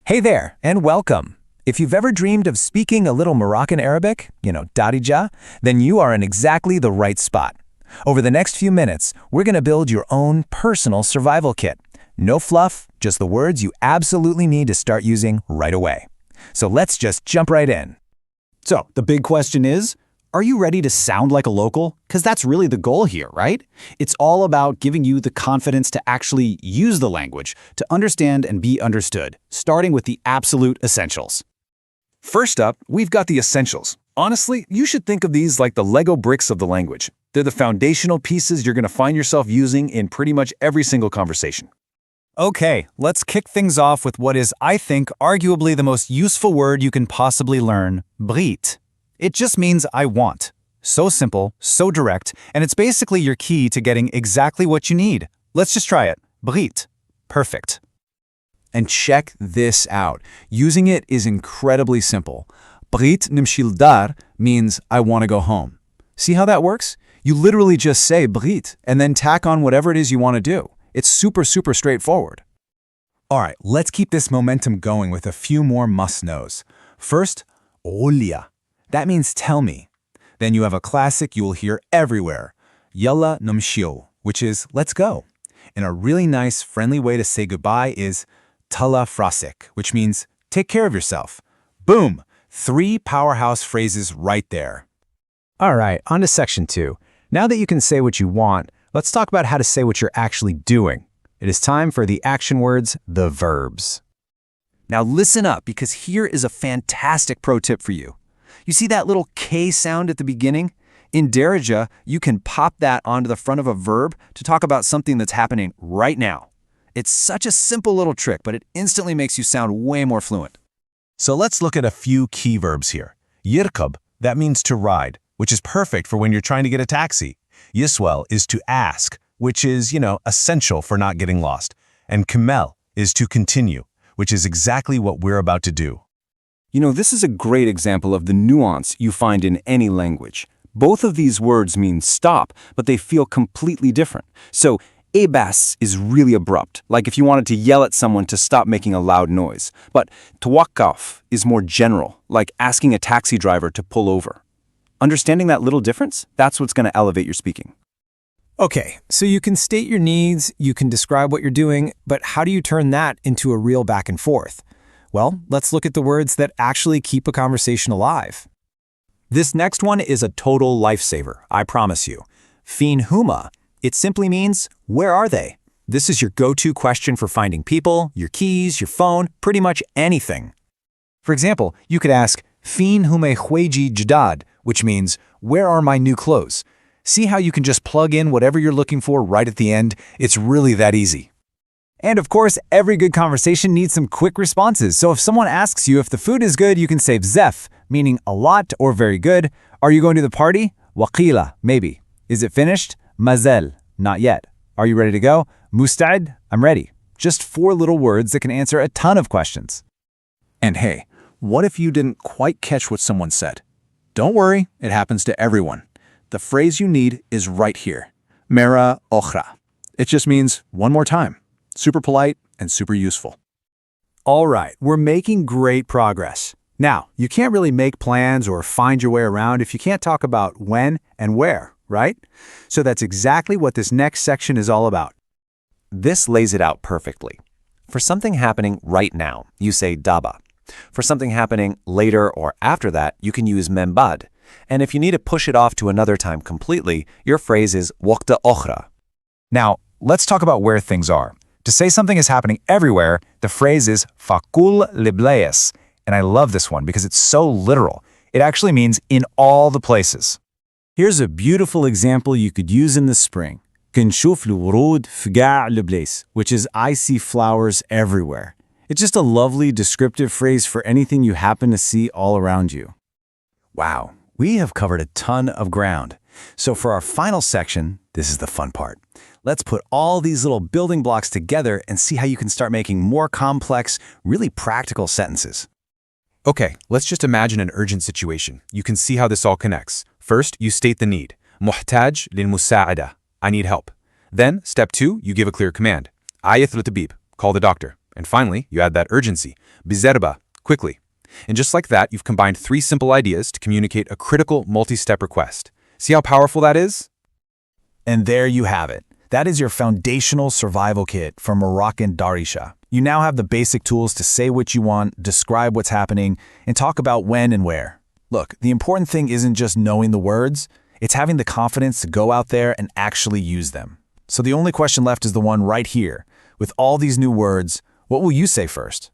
Hey there, and welcome. If you've ever dreamed of speaking a little Moroccan Arabic, Darija, then you are in exactly the right spot. Over the next few minutes, we're going to build your own personal survival kit. No fluff, just the words you absolutely need to start using right away. So let's just jump right in. So, the big question is, are you ready to sound like a local? Because that's really the goal here, right? It's all about giving you the confidence to actually use the language, to understand and be understood, starting with the absolute essentials. First up, we've got the essentials. Honestly, you should think of these like the Lego bricks of the language. They're the foundational pieces you're going to find yourself using in pretty much every single conversation. Okay, let's kick things off with what is, I think, arguably the most useful word you can possibly learn, brit. It just means I want. So simple, so direct, and it's basically your key to getting exactly what you need. Let's just try it. Brit. Perfect. And check this out. Using it is incredibly simple. Brit nimshil dar means I want to go home. See how that works? You literally just say brit and then tack on whatever it is you want to do. It's super straightforward. All right, let's keep this momentum going with a few more must-knows. First, olia. That means tell me. Then you have a classic you will hear everywhere, yalla numshio, which is let's go. And a really nice, friendly way to say goodbye is tala frasik, which means take care of yourself. Boom! 3 powerhouse phrases right there. All right, on to section 2. Now that you can say what you want, let's talk about how to say what you're actually doing. It is time for the action words, the verbs. Now listen up, because here is a fantastic pro tip for you. You see that little K sound at the beginning? In Darija, you can pop that onto the front of a verb to talk about something that's happening right now. It's such a simple little trick, but it instantly makes you sound way more fluent. So let's look at a few key verbs here. Yirkab, that means to ride, which is perfect for when you're trying to get a taxi. Yiswel is to ask, which is, essential for not getting lost. And kamel is to continue, which is exactly what we're about to do. This is a great example of the nuance you find in any language. Both of these words mean stop, but they feel completely different. So, ebas is really abrupt, like if you wanted to yell at someone to stop making a loud noise. But tawakkaf is more general, like asking a taxi driver to pull over. Understanding that little difference, that's what's going to elevate your speaking. Okay, so you can state your needs, you can describe what you're doing, but how do you turn that into a real back and forth? Well, let's look at the words that actually keep a conversation alive. This next one is a total lifesaver, I promise you. Fin huma. It simply means, where are they? This is your go-to question for finding people, your keys, your phone, pretty much anything. For example, you could ask, Fin hume khweji jdad, which means, where are my new clothes? See how you can just plug in whatever you're looking for right at the end? It's really that easy. And of course, every good conversation needs some quick responses. So if someone asks you if the food is good, you can say zef, meaning a lot or very good. Are you going to the party? Waqila, maybe. Is it finished? Mazel, not yet. Are you ready to go? Musta'id, I'm ready. Just 4 little words that can answer a ton of questions. And hey, what if you didn't quite catch what someone said? Don't worry, it happens to everyone. The phrase you need is right here. Mera okhra. It just means one more time. Super polite and super useful. All right, we're making great progress. Now, you can't really make plans or find your way around if you can't talk about when and where, right? So that's exactly what this next section is all about. This lays it out perfectly. For something happening right now, you say daba. For something happening later or after that, you can use membad. And if you need to push it off to another time completely, your phrase is waqta okhra. Now, let's talk about where things are. To say something is happening everywhere, the phrase is fakul libleis. And I love this one because it's so literal. It actually means in all the places. Here's a beautiful example you could use in the spring. Kinshuf l'wurud fga' libleis, which is I see flowers everywhere. It's just a lovely descriptive phrase for anything you happen to see all around you. Wow, we have covered a ton of ground. So for our final section, this is the fun part. Let's put all these little building blocks together and see how you can start making more complex, really practical sentences. Okay, let's just imagine an urgent situation. You can see how this all connects. First, you state the need. Muhtaj lil musa'ada. I need help. Then, step 2, you give a clear command. Ayat al-tabib. Call the doctor. And finally, you add that urgency, bizerba, quickly. And just like that, you've combined 3 simple ideas to communicate a critical multi-step request. See how powerful that is? And there you have it. That is your foundational survival kit for Moroccan Darija. You now have the basic tools to say what you want, describe what's happening, and talk about when and where. Look, the important thing isn't just knowing the words, it's having the confidence to go out there and actually use them. So the only question left is the one right here. With all these new words, what will you say first?